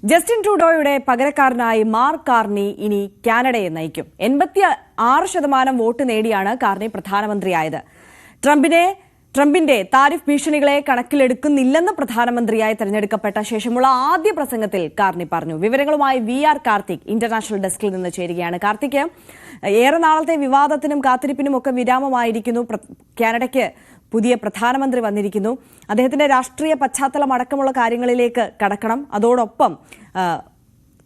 Justin ട്രൂഡോയുടെ പകരക്കാരനായി mark Carney ഇനി കാനഡയെ നയിക്കും. 86% വോട്ട് നേടിയാണ് കാർണി പ്രധാനമന്ത്രിയായത്. ട്രംപിന്റെ താരിഫ് ഭീഷണികളെ കണക്കിലെടുക്കുന്നില്ലെന്ന് പ്രധാനമന്ത്രിയായി തെരഞ്ഞെടുക്കപ്പെട്ട ശേഷമുള്ള ആദ്യ പ്രസംഗത്തിൽ കാർണി പറഞ്ഞു. വിവരങ്ങളുമായി VR കാർത്തിക് ഇന്റർനാഷണൽ ഡെസ്കിൽ നിന്ന് ചേരുകയാണ്. കാർത്തിക്, ഏറെ നാളത്തെ വിവാദത്തിനും കാത്തിരിപ്പിനും ഒക്കെ വിരാമമായിരിക്കുന്നു. കാനഡയ്ക്ക് പുതിയ പ്രധാനമന്ത്രി വന്നിരിക്കുന്നു. അദ്ദേഹത്തിന്റെ രാഷ്ട്രീയ പശ്ചാത്തലം അടക്കമുള്ള കാര്യങ്ങളിലേക്ക് കടക്കണം. അതോടൊപ്പം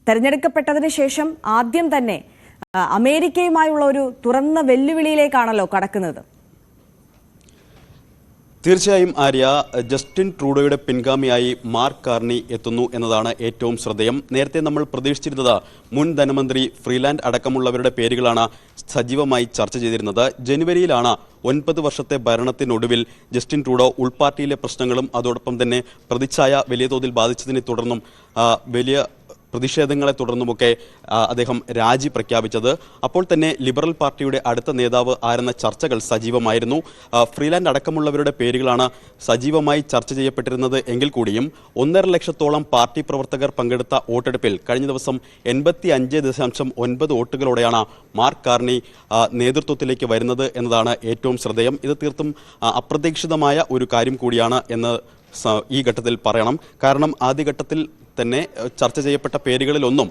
തെരഞ്ഞെടുക്കപ്പെട്ടതിന് ശേഷം ആദ്യം തന്നെ അമേരിക്കയുമായുള്ള ഒരു തുറന്ന വെല്ലുവിളിയിലേക്കാണല്ലോ കടക്കുന്നത്. തീർച്ചയായും ആര്യ, ജസ്റ്റിൻ ട്രൂഡോയുടെ പിൻഗാമിയായി മാർക്ക് കാർണി എത്തുന്നു എന്നതാണ് ഏറ്റവും ശ്രദ്ധേയം. നേരത്തെ നമ്മൾ പ്രതീക്ഷിച്ചിരുന്നത് മുൻ ധനമന്ത്രി ഫ്രീലാൻഡ് അടക്കമുള്ളവരുടെ പേരുകളാണ് സജീവമായി ചർച്ച ചെയ്തിരുന്നത്. ജനുവരിയിലാണ് 9 വർഷത്തെ ഭരണത്തിനൊടുവിൽ ജസ്റ്റിൻ ട്രൂഡോ ഉൾപാർട്ടിയിലെ പ്രശ്നങ്ങളും അതോടൊപ്പം തന്നെ പ്രതിച്ഛായ വലിയ തോതിൽ ബാധിച്ചതിനെ തുടർന്നും വലിയ പ്രതിഷേധങ്ങളെ തുടർന്നുമൊക്കെ അദ്ദേഹം രാജി പ്രഖ്യാപിച്ചത്. അപ്പോൾ തന്നെ ലിബറൽ പാർട്ടിയുടെ അടുത്ത നേതാവ് ആരെന്ന ചർച്ചകൾ സജീവമായിരുന്നു. ഫ്രീലാൻഡ് അടക്കമുള്ളവരുടെ പേരുകളാണ് സജീവമായി ചർച്ച ചെയ്യപ്പെട്ടിരുന്നത് എങ്കിൽ കൂടിയും 1.5 ലക്ഷത്തോളം പാർട്ടി പ്രവർത്തകർ പങ്കെടുത്ത വോട്ടെടുപ്പിൽ കഴിഞ്ഞ ദിവസം 85.9 വോട്ടുകളോടെയാണ് മാർക്ക് കാർണി നേതൃത്വത്തിലേക്ക് വരുന്നത് എന്നതാണ് ഏറ്റവും ശ്രദ്ധേയം. ഇത് തീർത്തും അപ്രതീക്ഷിതമായ ഒരു കാര്യം കൂടിയാണ് എന്ന് ഈ ഘട്ടത്തിൽ പറയണം. കാരണം ആദ്യഘട്ടത്തിൽ തന്നെ ചർച്ച ചെയ്യപ്പെട്ട പേരുകളിലൊന്നും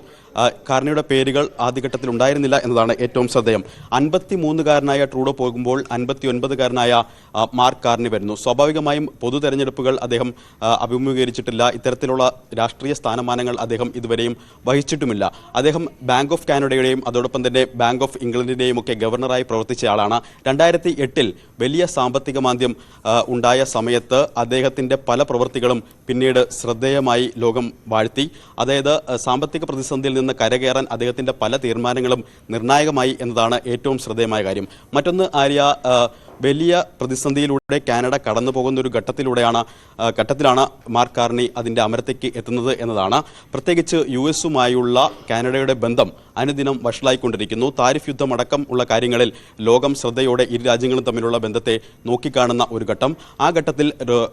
കാർണിയുടെ പേരുകൾ ആദ്യഘട്ടത്തിൽ ഉണ്ടായിരുന്നില്ല എന്നതാണ് ഏറ്റവും ശ്രദ്ധേയം. 53-കാരനായ ട്രൂഡോ പോകുമ്പോൾ 59-കാരനായ മാർക്ക് കാർണി വരുന്നു. സ്വാഭാവികമായും പൊതു തെരഞ്ഞെടുപ്പുകൾ അദ്ദേഹം അഭിമുഖീകരിച്ചിട്ടില്ല. ഇത്തരത്തിലുള്ള രാഷ്ട്രീയ സ്ഥാനമാനങ്ങൾ അദ്ദേഹം ഇതുവരെയും വഹിച്ചിട്ടുമില്ല. അദ്ദേഹം ബാങ്ക് ഓഫ് കാനഡയുടെയും അതോടൊപ്പം തന്നെ ബാങ്ക് ഓഫ് ഇംഗ്ലണ്ടിൻ്റെയും ഒക്കെ ഗവർണറായി പ്രവർത്തിച്ചയാളാണ്. 2008 വലിയ സാമ്പത്തിക മാന്ദ്യം ഉണ്ടായ സമയത്ത് അദ്ദേഹത്തിൻ്റെ പല പ്രവൃത്തികളും പിന്നീട് ശ്രദ്ധേയമായി ലോകം വാഴ്ത്തി. അതായത് സാമ്പത്തിക പ്രതിസന്ധിയിൽ നിന്ന് കരകയറാൻ അദ്ദേഹത്തിൻ്റെ പല തീരുമാനങ്ങളും നിർണായകമായി എന്നതാണ് ഏറ്റവും ശ്രദ്ധേയമായ കാര്യം. മറ്റൊന്ന് ആര്യ, വലിയ പ്രതിസന്ധിയിലൂടെ കാനഡ കടന്നു പോകുന്ന ഒരു ഘട്ടത്തിലാണ് മാർക്ക് കാർണി അതിൻ്റെ അമരത്തേക്ക് എത്തുന്നത് എന്നതാണ്. പ്രത്യേകിച്ച് US-ഉമായുള്ള കാനഡയുടെ ബന്ധം അനുദിനം വഷളായിക്കൊണ്ടിരിക്കുന്നു. താരിഫ് യുദ്ധം അടക്കം ഉള്ള കാര്യങ്ങളിൽ ലോകം ശ്രദ്ധയോടെ ഇരു രാജ്യങ്ങളും തമ്മിലുള്ള ബന്ധത്തെ നോക്കിക്കാണുന്ന ഒരു ഘട്ടം. ആ ഘട്ടത്തിൽ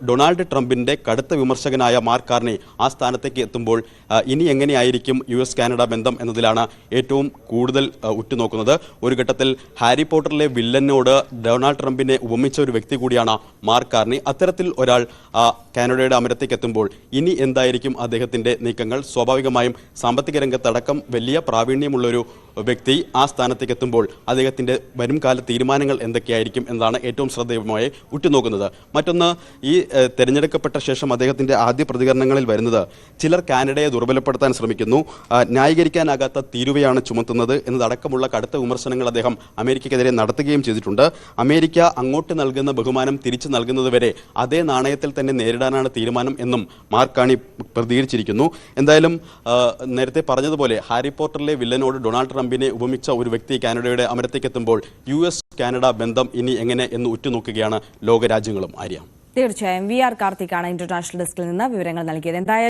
ഡൊണാൾഡ് ട്രംപിൻ്റെ കടുത്ത വിമർശകനായ മാർക്ക് കാർണി ആ സ്ഥാനത്തേക്ക് എത്തുമ്പോൾ ഇനി എങ്ങനെയായിരിക്കും US കാനഡ ബന്ധം എന്നതിലാണ് ഏറ്റവും കൂടുതൽ ഉറ്റുനോക്കുന്നത്. ഒരു ഘട്ടത്തിൽ ഹാരി പോട്ടറിലെ വില്ലനോട് ഡൊണാൾഡ് ട്രംപിനെ ഉപമിച്ച ഒരു വ്യക്തി കൂടിയാണ് മാർക്ക് കാർണി. അത്തരത്തിൽ ഒരാൾ കാനഡയുടെ അമരത്തേക്ക് എത്തുമ്പോൾ ഇനി എന്തായിരിക്കും അദ്ദേഹത്തിൻ്റെ നീക്കങ്ങൾ? സ്വാഭാവികമായും സാമ്പത്തിക രംഗത്തടക്കം വലിയ പ്രാവീണ്യമുള്ളൊരു വ്യക്തി ആ സ്ഥാനത്തേക്ക് എത്തുമ്പോൾ അദ്ദേഹത്തിൻ്റെ വരും കാല തീരുമാനങ്ങൾ എന്തൊക്കെയായിരിക്കും എന്നതാണ് ഏറ്റവും ശ്രദ്ധേയമായി ഉറ്റുനോക്കുന്നത്. മറ്റൊന്ന്, ഈ തിരഞ്ഞെടുക്കപ്പെട്ട ശേഷം അദ്ദേഹത്തിൻ്റെ ആദ്യ പ്രതികരണങ്ങളിൽ വരുന്നത് ചിലർ കാനഡയെ ദുർബലപ്പെടുത്താൻ ശ്രമിക്കുന്നു, ന്യായീകരിക്കാനാകാത്ത തീരുവയാണ് ചുമത്തുന്നത് എന്നതടക്കമുള്ള കടുത്ത വിമർശനങ്ങൾ അദ്ദേഹം അമേരിക്കയ്ക്കെതിരെ നടത്തുകയും ചെയ്തിട്ടുണ്ട്. അമേരിക്ക അങ്ങോട്ട് നൽകുന്ന ബഹുമാനം തിരിച്ചു നൽകുന്നതുവരെ അതേ നാണയത്തിൽ തന്നെ നേരിടാനാണ് തീരുമാനം എന്നും മാർക്ക് കാർണി പ്രതികരിച്ചിരിക്കുന്നു. എന്തായാലും നേരത്തെ പറഞ്ഞതുപോലെ ഹാരി പോട്ടറിലെ വില്ലനോട് ഡൊണാൾഡ് ട്രംപിനെ ഉപമിച്ച ഒരു വ്യക്തി കാനഡയുടെ അമരത്തേക്ക് എത്തുമ്പോൾ US കാനഡ ബന്ധം ഇനി എങ്ങനെ എന്ന് ഉറ്റുനോക്കുകയാണ് ലോകരാജ്യങ്ങളും. ആര്യ, തീർച്ചയായും VR കാർത്തിക്കാണ് ഇന്റർനാഷണൽ ഡെസ്കിൽ നിന്ന് വിവരങ്ങൾ നൽകിയത്. എന്തായാലും